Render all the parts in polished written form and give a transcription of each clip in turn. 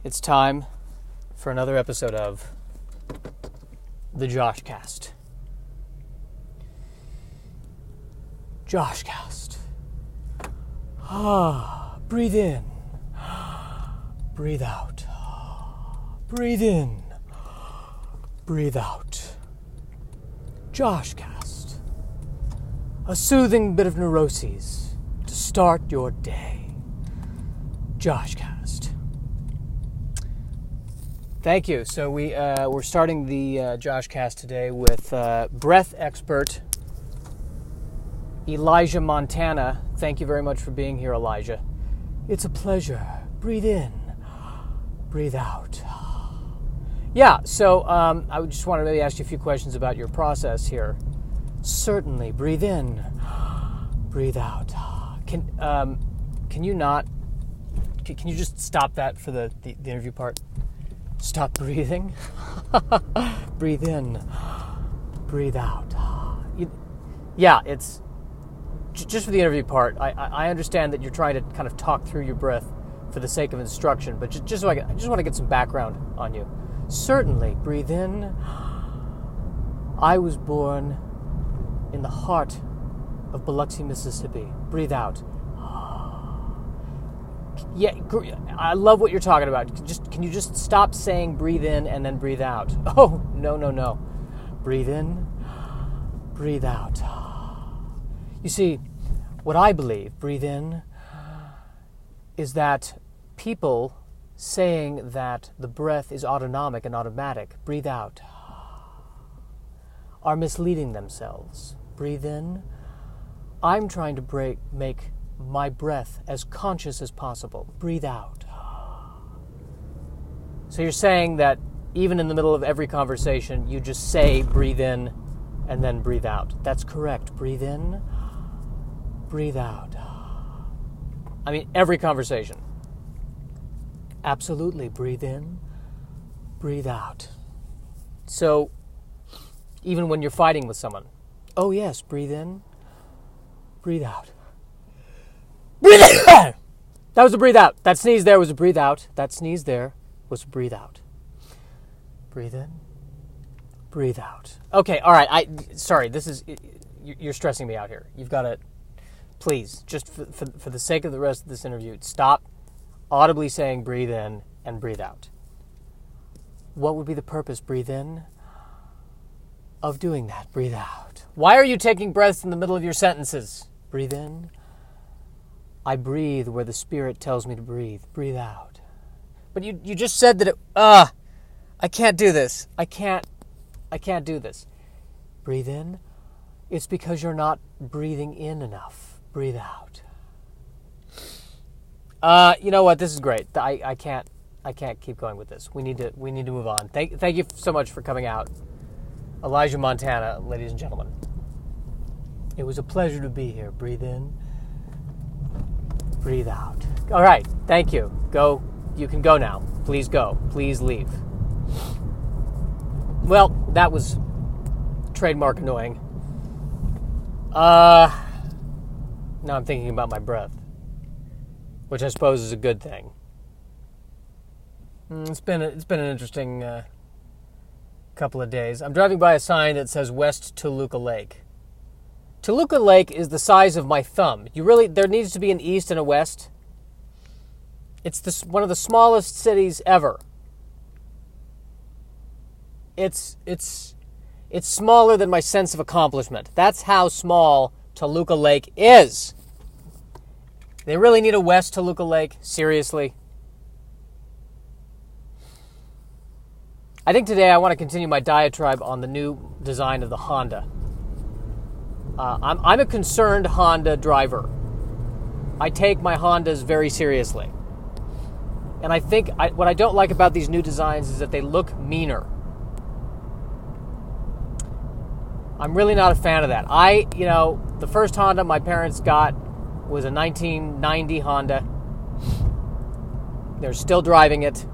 It's time for another episode of the Joshcast. Joshcast. Breathe in. Breathe out. Breathe in. Breathe out. Joshcast. A soothing bit of neuroses to start your day. Joshcast. Thank you. So we're starting the Joshcast today with breath expert Elijah Montana. Thank you very much for being here, Elijah. It's a pleasure. Breathe in. Breathe out. Yeah, so I just want to maybe ask you a few questions about your process here. Certainly. Breathe in. Breathe out. Can you not? Can you just stop that for the interview part? Stop breathing. Breathe in. Breathe out. Yeah, it's just for the interview part. I understand that you're trying to kind of talk through your breath for the sake of instruction, but I just want to get some background on you. Certainly, breathe in. I was born in the heart of Biloxi, Mississippi. Breathe out. Yeah, I love what you're talking about. Can you just stop saying breathe in and then breathe out? Oh, no. Breathe in, breathe out. You see, what I believe, breathe in, is that people saying that the breath is autonomic and automatic, breathe out, are misleading themselves. Breathe in. I'm trying to make my breath as conscious as possible. Breathe out. So you're saying that even in the middle of every conversation, you just say breathe in and then breathe out. That's correct. Breathe in, breathe out. I mean, every conversation. Absolutely. Breathe in, breathe out. So even when you're fighting with someone, oh yes, breathe in, breathe out. Breathe in! That was a breathe out. That sneeze there was a breathe out. That sneeze there was a breathe out. Breathe in. Breathe out. Okay, all right. Sorry, you're stressing me out here. You've got to, please, just for the sake of the rest of this interview, stop audibly saying breathe in and breathe out. What would be the purpose, breathe in, of doing that? Breathe out. Why are you taking breaths in the middle of your sentences? Breathe in. I breathe where the Spirit tells me to breathe. Breathe out. But you just said that I can't do this. I can't do this. Breathe in. It's because you're not breathing in enough. Breathe out. You know what? This is great. I can't keep going with this. We need to move on. Thank you so much for coming out. Elijah Montana, ladies and gentlemen. It was a pleasure to be here. Breathe in. Breathe out. All right. Thank you. Go. You can go now. Please go. Please leave. Well, that was trademark annoying. Now I'm thinking about my breath, which I suppose is a good thing. It's been an interesting couple of days. I'm driving by a sign that says West Toluca Lake. Toluca Lake is the size of my thumb. There needs to be an east and a west. It's one of the smallest cities ever. It's smaller than my sense of accomplishment. That's how small Toluca Lake is. They really need a West Toluca Lake? Seriously? I think today I want to continue my diatribe on the new design of the Honda. I'm a concerned Honda driver. I take my Hondas very seriously. And I think what I don't like about these new designs is that they look meaner. I'm really not a fan of that. The first Honda my parents got was a 1990 Honda. They're still driving it.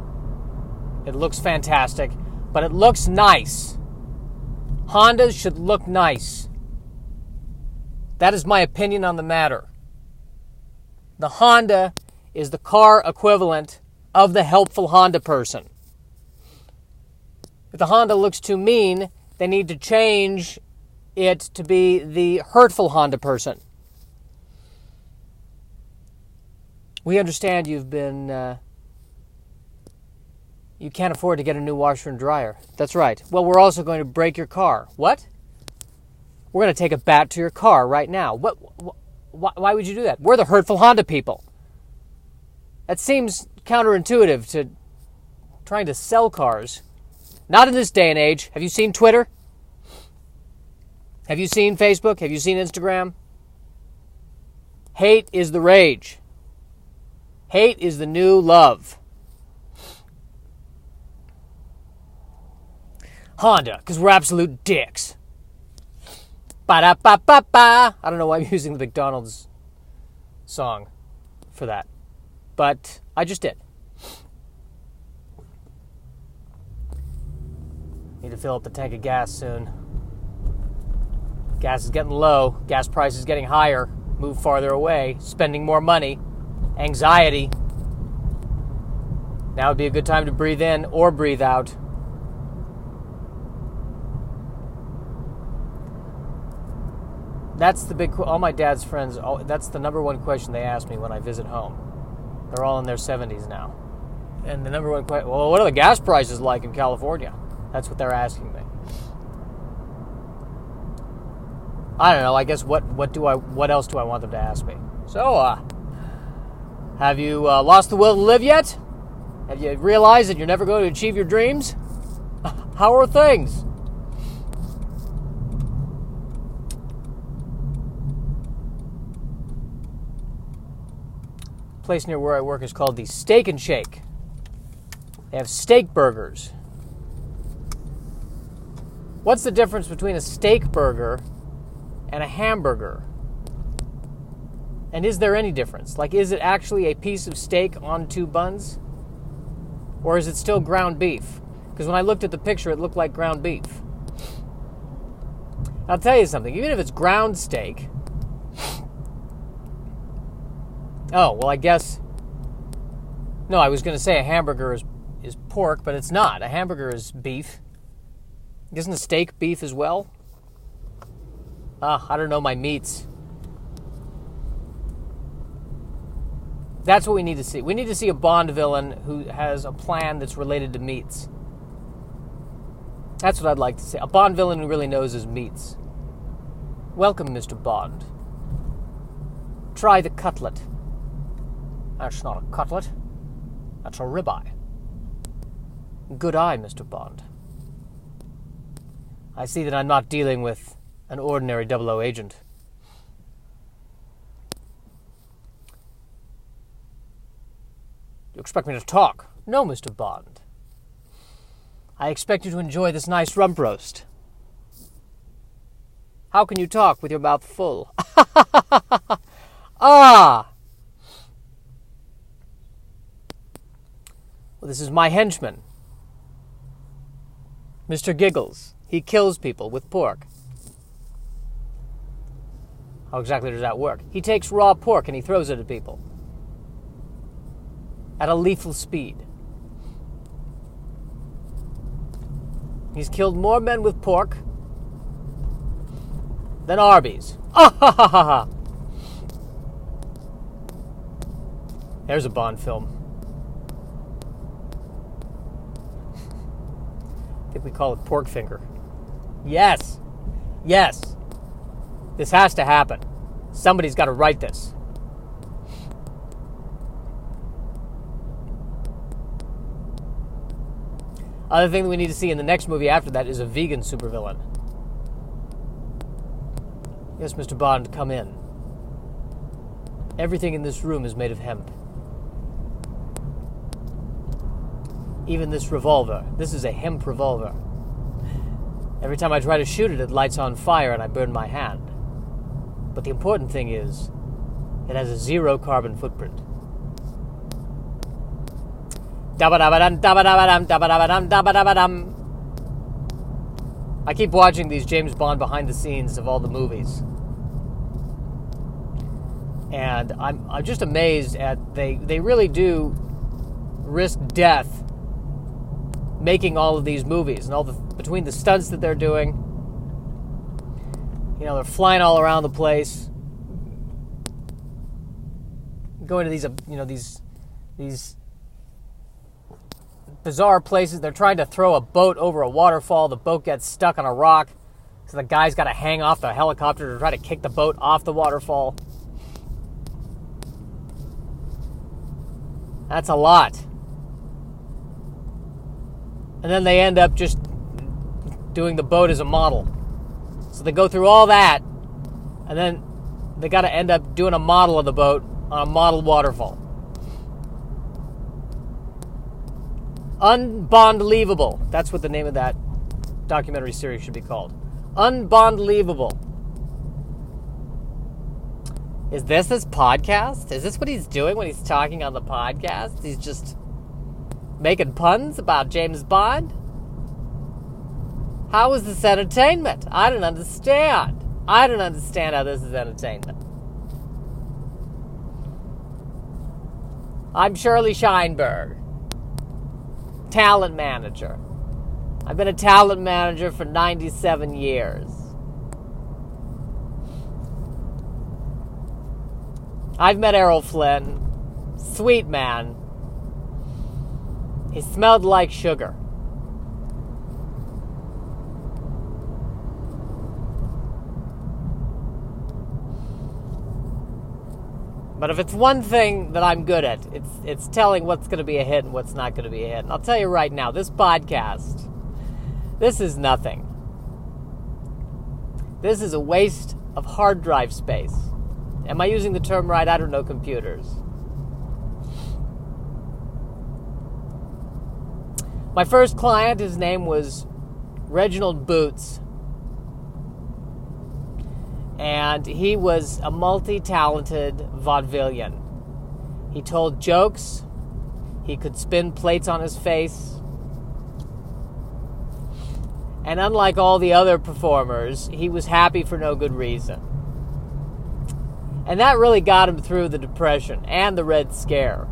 It looks fantastic, but it looks nice. Hondas should look nice. That is my opinion on the matter. The Honda is the car equivalent of the helpful Honda person. If the Honda looks too mean, they need to change it to be the hurtful Honda person. We understand you've been... you can't afford to get a new washer and dryer. That's right. Well, we're also going to break your car. What? We're going to take a bat to your car right now. Why would you do that? We're the hurtful Honda people. That seems counterintuitive to trying to sell cars. Not in this day and age. Have you seen Twitter? Have you seen Facebook? Have you seen Instagram? Hate is the rage. Hate is the new love. Honda, because we're absolute dicks. Ba-da-ba-ba-ba. I don't know why I'm using the McDonald's song for that, but I just did. Need to fill up the tank of gas soon. Gas is getting low. Gas price is getting higher. Move farther away. Spending more money. Anxiety. Now would be a good time to breathe in or breathe out. That's the big... All my dad's friends, that's the number one question they ask me when I visit home. They're all in their 70s now. And the number one question... Well, what are the gas prices like in California? That's what they're asking me. I don't know. I guess what else do I want them to ask me? So, have you lost the will to live yet? Have you realized that you're never going to achieve your dreams? How are things? Place near where I work is called the Steak and Shake. They have steak burgers. What's the difference between a steak burger and a hamburger? And is there any difference? Like, is it actually a piece of steak on two buns? Or is it still ground beef? Because when I looked at the picture, it looked like ground beef. I'll tell you something. Even if it's ground steak... Oh, well, I guess... No, I was going to say a hamburger is pork, but it's not. A hamburger is beef. Isn't a steak beef as well? I don't know my meats. That's what we need to see. We need to see a Bond villain who has a plan that's related to meats. That's what I'd like to see. A Bond villain who really knows his meats. Welcome, Mr. Bond. Try the cutlet. That's not a cutlet. That's a ribeye. Good eye, Mr. Bond. I see that I'm not dealing with an ordinary 00 agent. You expect me to talk? No, Mr. Bond. I expect you to enjoy this nice rump roast. How can you talk with your mouth full? Ah! Well, this is my henchman, Mr. Giggles. He kills people with pork. How exactly does that work? He takes raw pork and he throws it at people. At a lethal speed. He's killed more men with pork than Arby's. Ah ha ha ha ha! There's a Bond film. I think we call it Porkfinger. Yes. Yes. This has to happen. Somebody's got to write this. Other thing that we need to see in the next movie after that is a vegan supervillain. Yes, Mr. Bond, come in. Everything in this room is made of hemp. Even this revolver. This is a hemp revolver. Every time I try to shoot it, it lights on fire and I burn my hand. But the important thing is, it has a 0 carbon footprint. I keep watching these James Bond behind the scenes of all the movies. And I'm just amazed at they really do risk death making all of these movies, and between the stunts that they're doing, they're flying all around the place, going to these bizarre places. They're trying to throw a boat over a waterfall. The boat gets stuck on a rock, so the guy's got to hang off the helicopter to try to kick the boat off the waterfall. That's a lot. And then they end up just doing the boat as a model. So they go through all that, and then they got to end up doing a model of the boat on a model waterfall. Unbondleavable. That's what the name of that documentary series should be called. Unbondleavable. Is this his podcast? Is this what he's doing when he's talking on the podcast? He's just making puns about James Bond? How is this entertainment? I don't understand. I don't understand how this is entertainment. I'm Shirley Sheinberg, talent manager. I've been a talent manager for 97 years. I've met Errol Flynn. Sweet man. He smelled like sugar. But if it's one thing that I'm good at, it's telling what's going to be a hit and what's not going to be a hit. And I'll tell you right now, this podcast, this is nothing. This is a waste of hard drive space. Am I using the term right? I don't know computers. My first client, his name was Reginald Boots. And he was a multi-talented vaudevillian. He told jokes. He could spin plates on his face. And unlike all the other performers, he was happy for no good reason. And that really got him through the Depression and the Red Scare.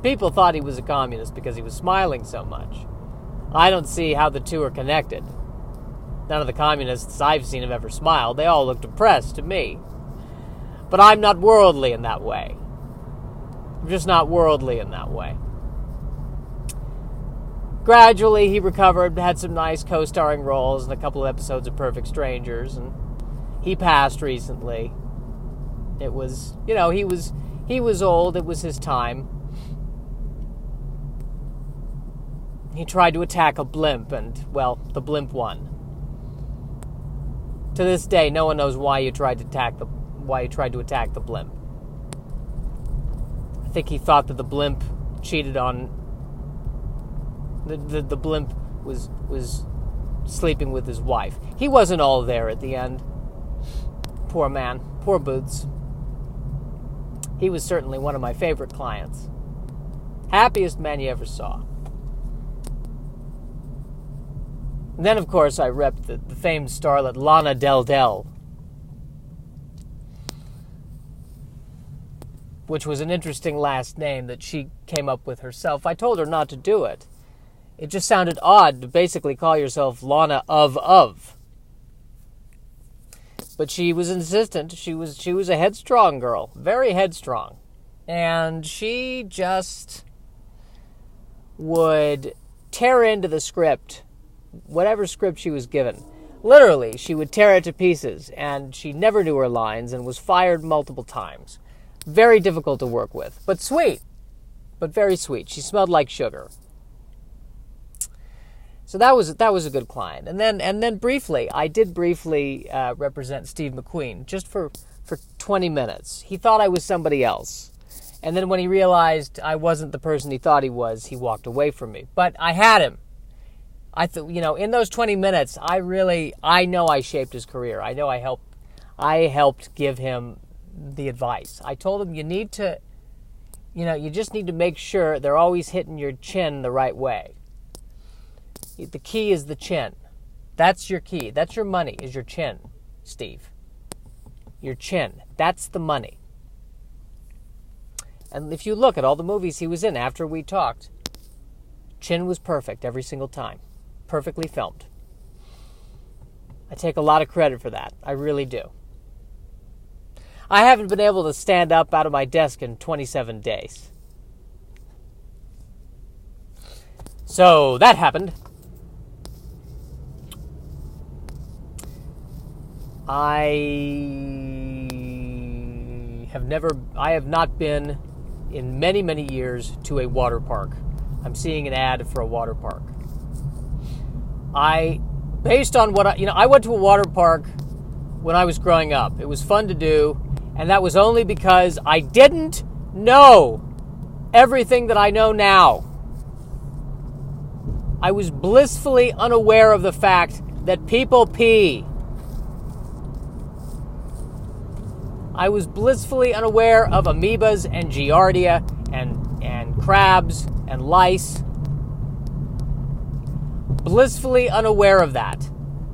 People thought he was a communist because he was smiling so much. I don't see how the two are connected. None of the communists I've seen have ever smiled. They all look depressed to me. But I'm not worldly in that way. I'm just not worldly in that way. Gradually, he recovered, had some nice co-starring roles in a couple of episodes of Perfect Strangers, and he passed recently. It was, he was old. It was his time. He tried to attack a blimp, and, well, the blimp won. To this day, no one knows why you tried to attack the blimp. I think he thought that the blimp cheated on the blimp was sleeping with his wife. He wasn't all there at the end. Poor man, poor Boots. He was certainly one of my favorite clients. Happiest man you ever saw. And then, of course, I repped the famed starlet Lana Del Del, which was an interesting last name that she came up with herself. I told her not to do it. It just sounded odd to basically call yourself Lana of. But she was insistent. She was a headstrong girl, very headstrong. And she just would tear into the script, whatever script she was given. Literally, she would tear it to pieces, and she never knew her lines and was fired multiple times. Very difficult to work with, but sweet, but very sweet. She smelled like sugar. So that was a good client. And then briefly, I did represent Steve McQueen just for 20 minutes. He thought I was somebody else. And then when he realized I wasn't the person he thought he was, he walked away from me. But I had him. In those 20 minutes, I know I shaped his career. I know I helped give him the advice. I told him you just need to make sure they're always hitting your chin the right way. The key is the chin. That's your key. That's your money, is your chin, Steve. Your chin. That's the money. And if you look at all the movies he was in after we talked, chin was perfect every single time. Perfectly filmed. I take a lot of credit for that. I really do. I haven't been able to stand up out of my desk in 27 days. So that happened. I have not been in many, many years to a water park. I'm seeing an ad for a water park. Based on what I went to a water park when I was growing up. It was fun to do, and that was only because I didn't know everything that I know now. I was blissfully unaware of the fact that people pee. I was blissfully unaware of amoebas and giardia and crabs and lice. Blissfully unaware of that.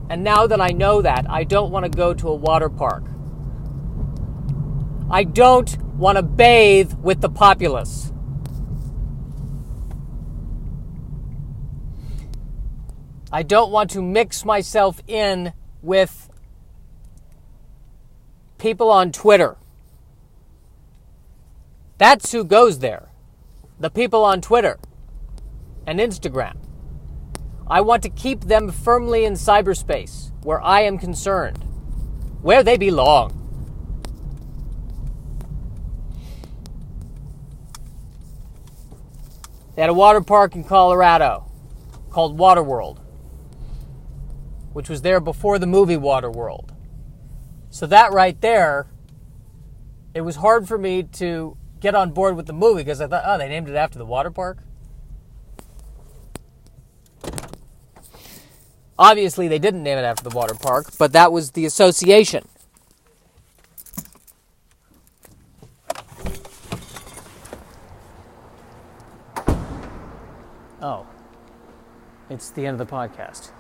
And now that I know that, I don't want to go to a water park. I don't want to bathe with the populace. I don't want to mix myself in with people on Twitter. That's who goes there. The people on Twitter and Instagram. I want to keep them firmly in cyberspace, where I am concerned, where they belong. They had a water park in Colorado called Waterworld, which was there before the movie Waterworld. So that right there, it was hard for me to get on board with the movie because I thought, oh, they named it after the water park? Obviously, they didn't name it after the water park, but that was the association. Oh, it's the end of the podcast.